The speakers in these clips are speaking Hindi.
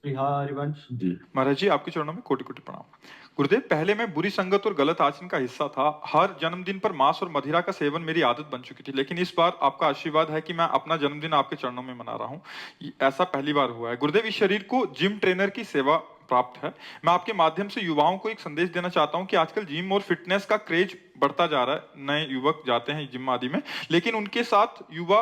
हरिवंश जी। महाराज जी, आपके चरणों में कोटि कोटि प्रणाम। गुरुदेव, पहले मैं बुरी संगत और गलत आचरण का हिस्सा था। हर जन्मदिन पर मांस और मदिरा का सेवन मेरी आदत बन चुकी थी, लेकिन इस बार आपका आशीर्वाद है कि मैं अपना जन्मदिन आपके चरणों में मना रहा हूँ। ऐसा पहली बार हुआ है। गुरुदेव, इस शरीर को जिम ट्रेनर की सेवा प्राप्त है। मैं आपके माध्यम से युवाओं को एक संदेश देना चाहता हूं कि आजकल जिम और फिटनेस का क्रेज बढ़ता जा रहा है। नए युवक जाते हैं जिम आदि में, लेकिन उनके साथ युवा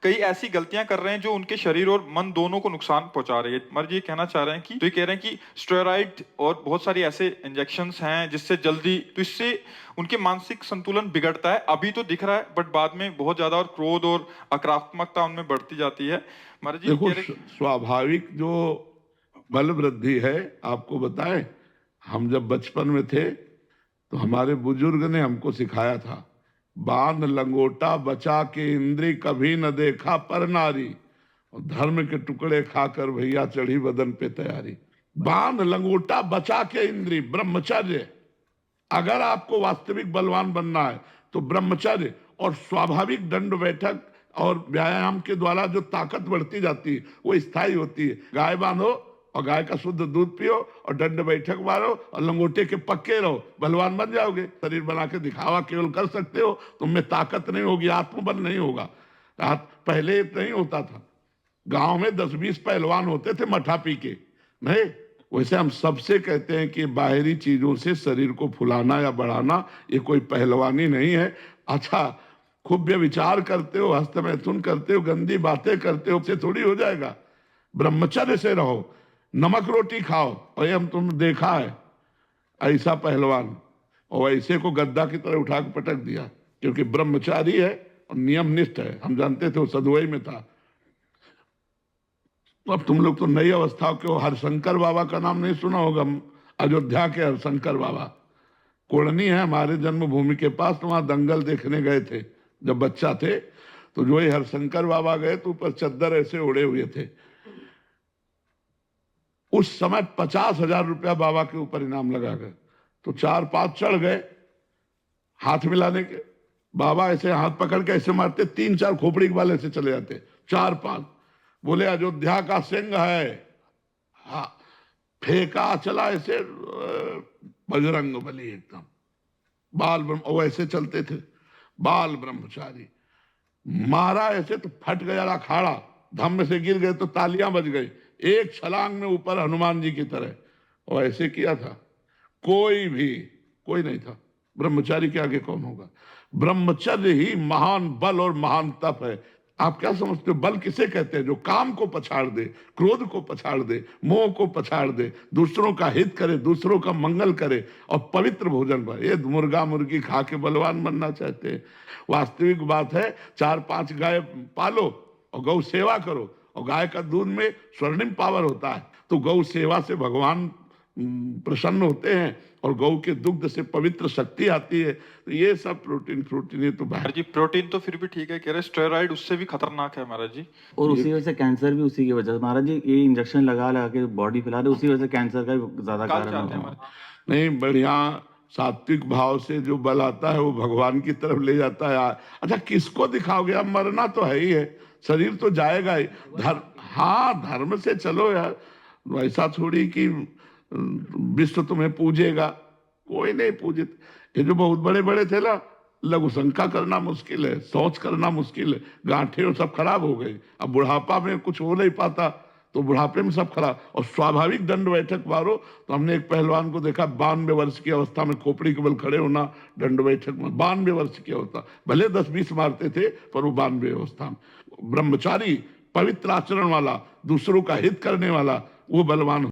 कई ऐसी गलतियां कर रहे हैं जो उनके शरीर और मन दोनों को नुकसान पहुंचा रही है। मर्ज ये कहना चाह रहे हैं कि तो ये कह रहे हैं कि स्टेरॉइड और बहुत सारी ऐसे इंजेक्शंस हैं जिससे जल्दी तो इससे उनके मानसिक संतुलन बिगड़ता है। अभी तो दिख रहा है, बट बाद में बहुत ज्यादा और क्रोध और आक्रामकता उनमें बढ़ती जाती है। महाराज जी देखो, कह रहे स्वाभाविक जो बल वृद्धि है, आपको बताएं, हम जब बचपन में थे तो हमारे बुजुर्ग ने हमको सिखाया था, बांध लंगोटा बचा के इंद्री कभी न देखा पर नारी, और धर्म के टुकड़े खाकर भैया चढ़ी बदन पे तैयारी। बांध लंगोटा बचा के इंद्री, ब्रह्मचर्य। अगर आपको वास्तविक बलवान बनना है तो ब्रह्मचर्य और स्वाभाविक दंड बैठक और व्यायाम के द्वारा जो ताकत बढ़ती जाती है वो स्थायी होती है। गाय बांधो और गाय का शुद्ध दूध पियो और दंड बैठक मारो और लंगोटे के पक्के रहो, बलवान बन जाओगे। शरीर बना के दिखावा केवल कर सकते हो, तुम में ताकत नहीं होगी, आत्मबल नहीं होगा। पहले नहीं होता था, गांव में 10-20 पहलवान होते थे मठा पी के, नहीं। वैसे हम सबसे कहते हैं कि बाहरी चीजों से शरीर को फुलाना या बढ़ाना ये कोई पहलवानी नहीं है। अच्छा, खूब विचार करते हो, हस्तमैथुन करते हो, गंदी बातें करते हो, से थोड़ी हो जाएगा। ब्रह्मचर्य से रहो, नमक रोटी खाओ। और ये हम तुमने देखा है ऐसा पहलवान, और ऐसे को गद्दा की तरह उठा के पटक दिया, क्योंकि ब्रह्मचारी है और नियम निष्ठ है। हम जानते थे वो सदुवई में था। तो अब तुम लोग तो नई अवस्था के हो। हरशंकर बाबा का नाम नहीं सुना होगा, अयोध्या के हरशंकर बाबा। कोड़नी है हमारे जन्मभूमि के पास, तो वहां दंगल देखने गए थे जब बच्चा थे। तो जो ये हरशंकर बाबा गए तो ऊपर चद्दर ऐसे उड़े हुए थे। उस समय 50,000 रुपया बाबा के ऊपर इनाम लगा गए। तो 4-5 चढ़ गए हाथ मिलाने के। बाबा ऐसे हाथ पकड़ के ऐसे मारते, 3-4 खोपड़ी के बाल ऐसे चले जाते। 4-5 बोले अयोध्या का सिंह है। हाँ, फेंका चला ऐसे, बजरंग बली एकदम। बाल ब्रह्म ऐसे चलते थे, बाल ब्रह्मचारी। मारा ऐसे तो फट गया अखाड़ा, धम्म से गिर गए तो तालियां बज गई। एक छलांग में ऊपर हनुमान जी की तरह, और ऐसे किया था। कोई नहीं था। ब्रह्मचारी के आगे कौन होगा? ब्रह्मचर्य ही महान बल और महान तप है। आप क्या समझते हो बल किसे कहते हैं? जो काम को पछाड़ दे, क्रोध को पछाड़ दे, मोह को पछाड़ दे, दूसरों का हित करे, दूसरों का मंगल करे और पवित्र भोजन पर। ये मुर्गा मुर्गी खा के बलवान बनना चाहते हैं। वास्तविक बात है, 4-5 गाय पालो और गौ सेवा करो, और गाय का दूध में स्वर्णिम पावर होता है। तो गौ सेवा से भगवान प्रसन्न होते हैं और गौ के दुग्ध से पवित्र शक्ति आती है। तो ये सब प्रोटीन ये तो महाराज जी, प्रोटीन तो फिर भी ठीक है, कह रहे स्टेरॉइड उससे भी खतरनाक है महाराज जी। और उसी वजह से कैंसर भी उसी की वजह से। महाराज जी, ये इंजेक्शन लगा लगा के बॉडी फैला रहे, उसी वजह से कैंसर का भी ज्यादा काल कारण जाते हैं हो। महाराज। नहीं, बढ़िया सात्विक भाव से जो बल आता है वो भगवान की तरफ ले जाता है। अच्छा, किसको दिखाओगे? अब मरना तो है ही है, शरीर तो जाएगा ही। धर्म, हाँ, धर्म से चलो यार। ऐसा थोड़ी कि विश्व तुम्हें पूजेगा, कोई नहीं पूजित। ये जो बहुत बड़े बड़े थे ना, लघु शंका करना मुश्किल है, सोच करना मुश्किल है। गांठें और सब खराब हो गई। अब बुढ़ापा में कुछ हो नहीं पाता, तो बुढ़ापे में सब खराब। और स्वाभाविक दंड बैठक मारो तो हमने एक पहलवान को देखा, 92 वर्ष की अवस्था में खोपड़ी के बल खड़े होना दंड बैठक में। 92 वर्ष की अवस्था, भले 10-20 मारते थे पर वो 92 अवस्था में। ब्रह्मचारी, पवित्र आचरण वाला, दूसरों का हित करने वाला, वो बलवान